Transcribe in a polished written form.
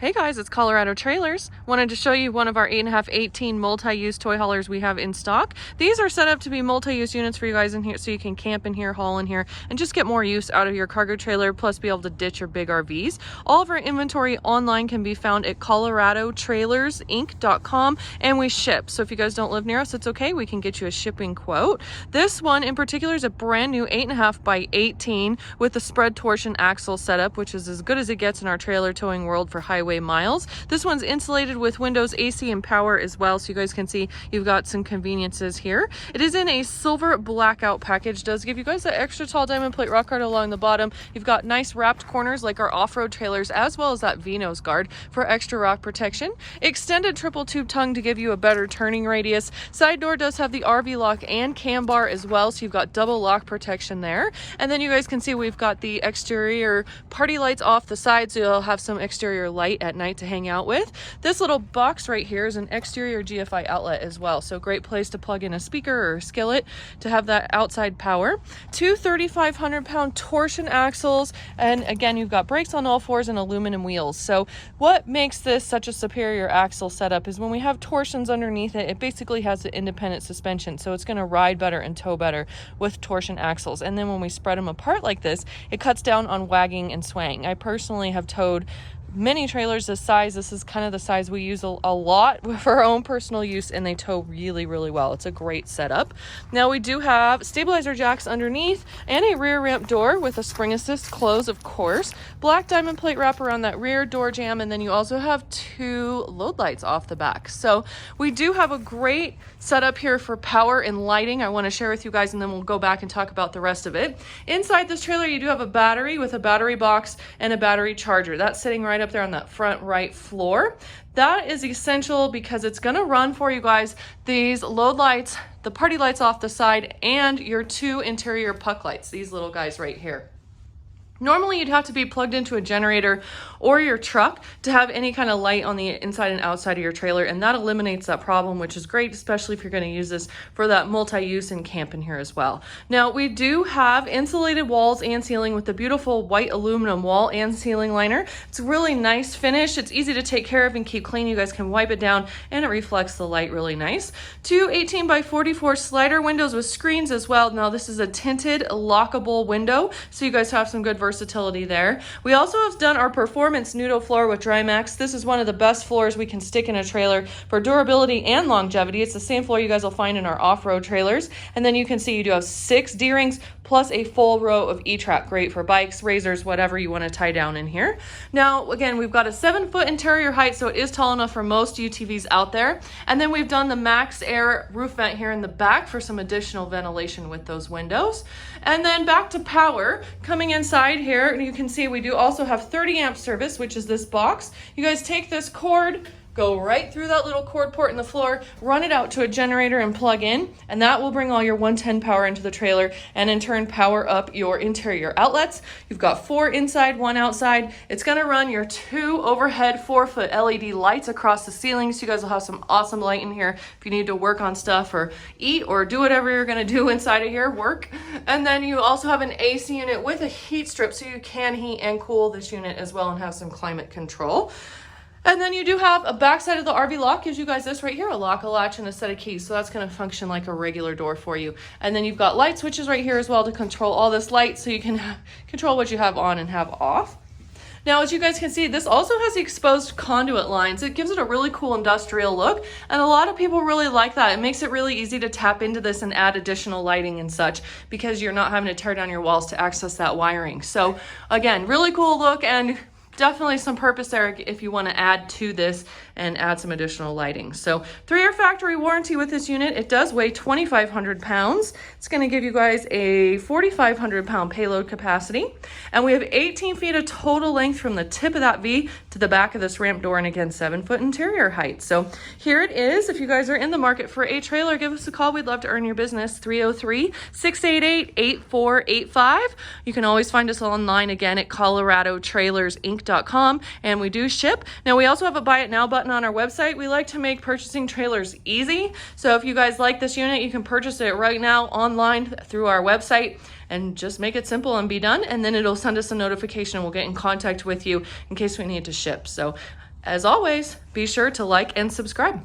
Hey guys, it's Colorado Trailers. Wanted to show you one of our 8.5 18 multi-use toy haulers we have in stock. These are set up to be multi-use units for you guys in here, so you can camp in here, haul in here, and just get more use out of your cargo trailer, plus be able to ditch your big RVs. All of our inventory online can be found at coloradotrailersinc.com, and we ship. So if you guys don't live near us, it's okay. We can get you a shipping quote. This one in particular is a brand new 8.5 by 18 with the spread torsion axle setup, which is as good as it gets in our trailer towing world for highway miles. This one's insulated with windows, AC, and power as well, so you guys can see you've got some conveniences here. It is in a silver blackout package. Does give you guys that extra tall diamond plate rock guard along the bottom. You've got nice wrapped corners like our off-road trailers, as well as that V-nose guard for extra rock protection. Extended triple tube tongue to give you a better turning radius. Side door does have the RV lock and cam bar as well, so you've got double lock protection there. And then you guys can see we've got the exterior party lights off the side, so you'll have some exterior light at night to hang out with. This little box right here is an exterior GFI outlet as well, so great place to plug in a speaker or a skillet to have that outside power. Two 3,500-pound torsion axles, and again you've got brakes on all fours and aluminum wheels. So what makes this such a superior axle setup is when we have torsions underneath it, it basically has the independent suspension, so it's going to ride better and tow better with torsion axles. And then when we spread them apart like this, it cuts down on wagging and swaying. I personally have towed many trailers this size. This is kind of the size we use a lot for our own personal use, and they tow really well. It's a great setup. Now we do have stabilizer jacks underneath and a rear ramp door with a spring assist close, of course. Black diamond plate wrap around that rear door jamb, and then you also have two load lights off the back. So we do have a great setup here for power and lighting I want to share with you guys, and then we'll go back and talk about the rest of it. Inside this trailer you do have a battery with a battery box and a battery charger. That's sitting right up there on that front right floor. That is essential because it's going to run for you guys these load lights, the party lights off the side, and your two interior puck lights, these little guys right here. Normally you'd have to be plugged into a generator or your truck to have any kind of light on the inside and outside of your trailer, and that eliminates that problem, which is great, especially if you're going to use this for that multi-use and camp in here as well. Now we do have insulated walls and ceiling with the beautiful white aluminum wall and ceiling liner. It's a really nice finish. It's easy to take care of and keep clean. You guys can wipe it down and it reflects the light really nice. Two 18 by 44 slider windows with screens as well. Now this is a tinted lockable window, so you guys have some good versatility there. We also have done our performance Nudo floor with dry maxx. This is one of the best floors we can stick in a trailer for durability and longevity. It's the same floor you guys will find in our off-road trailers. And then you can see you do have 6 D-rings plus a full row of E-trap. Great for bikes, razors, whatever you want to tie down in here. Now again, we've got a 7-foot interior height, so it is tall enough for most UTVs out there. And then we've done the maxx air roof vent here in the back for some additional ventilation with those windows. And then back to power, coming inside here, you can see we do also have 30 amp service, which is this box. You guys take this cord, go right through that little cord port in the floor, run it out to a generator and plug in, and that will bring all your 110 power into the trailer and in turn power up your interior outlets. You've got 4 inside, 1 outside. It's going to run your 2 overhead 4-foot LED lights across the ceiling, so you guys will have some awesome light in here if you need to work on stuff or eat or do whatever you're going to do inside of here, work. And then you also have an AC unit with a heat strip, so you can heat and cool this unit as well and have some climate control. And then you do have a backside of the RV lock, gives you guys this right here, a lock, a latch, and a set of keys. So that's going to function like a regular door for you. And then you've got light switches right here as well to control all this light, so you can control what you have on and have off. Now, as you guys can see, this also has exposed conduit lines. It gives it a really cool industrial look, and a lot of people really like that. It makes it really easy to tap into this and add additional lighting and such, because you're not having to tear down your walls to access that wiring. So again, really cool look, and definitely some purpose there if you want to add to this and add some additional lighting. So 3-year factory warranty with this unit. It does weigh 2,500 pounds. It's going to give you guys a 4,500 pound payload capacity. And we have 18 feet of total length from the tip of that V to the back of this ramp door, and again, 7-foot interior height. So here it is. If you guys are in the market for a trailer, give us a call. We'd love to earn your business. 303-688-8485. You can always find us online again at coloradotrailersinc.com, and we do ship. Now we also have a buy it now button on our website. We like to make purchasing trailers easy. So if you guys like this unit, you can purchase it right now online through our website and just make it simple and be done. And then it'll send us a notification and we'll get in contact with you in case we need to ship. So As always, be sure to like and subscribe.